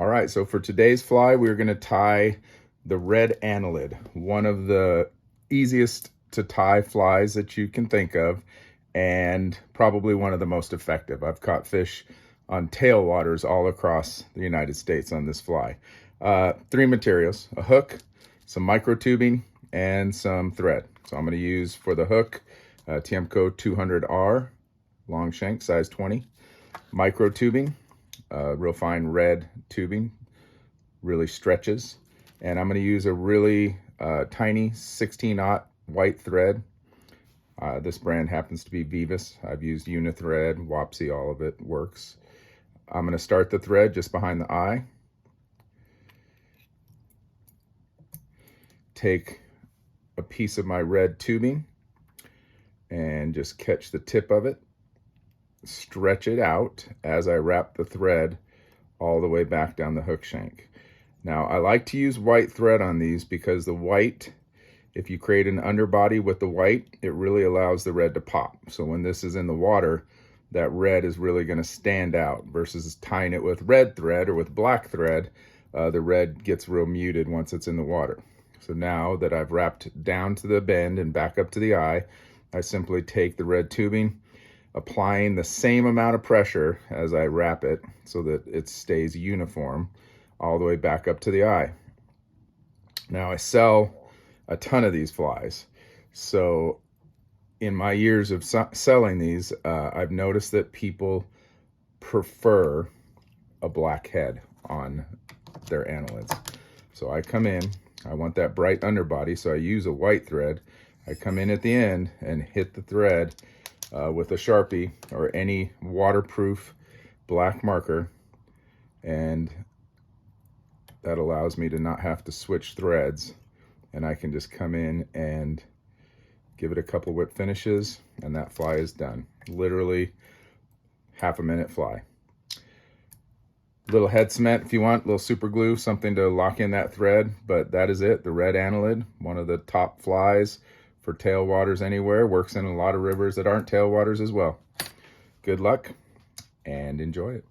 All right, so for today's fly, we're gonna tie the red annelid, one of the easiest to tie flies that you can think of, and probably one of the most effective. I've caught fish on tailwaters all across the United States on this fly. Three materials: a hook, some micro tubing, and some thread. So I'm gonna use for the hook, Tiemco 200R, long shank, size 20. Micro tubing, real fine red tubing, really stretches. And I'm gonna use a really tiny 16-aught white thread. This brand happens to be Vivus. I've used Unithread, Wapsi, all of it works. I'm gonna start the thread just behind the eye. Take a piece of my red tubing and just catch the tip of it. Stretch it out as I wrap the thread all the way back down the hook shank. Now, I like to use white thread on these because the white, if you create an underbody with the white, it really allows the red to pop. So when this is in the water, that red is really going to stand out versus tying it with red thread or with black thread. The red gets real muted once it's in the water. So now that I've wrapped down to the bend and back up to the eye, I simply take the red tubing, applying the same amount of pressure as I wrap it so that it stays uniform all the way back up to the eye. Now, I sell a ton of these flies. So in my years of selling these, I've noticed that people prefer a black head on their annelids. So I come in, I want that bright underbody, so I use a white thread. I come in at the end and hit the thread with a Sharpie or any waterproof black marker, and that allows me to not have to switch threads, and I can just come in and give it a couple whip finishes, and that fly is done. Literally half a minute fly. Little head cement if you want, little super glue, something to lock in that thread, but that is it. The red annelid, one of the top flies for tailwaters anywhere, works in a lot of rivers that aren't tailwaters as well. Good luck and enjoy it.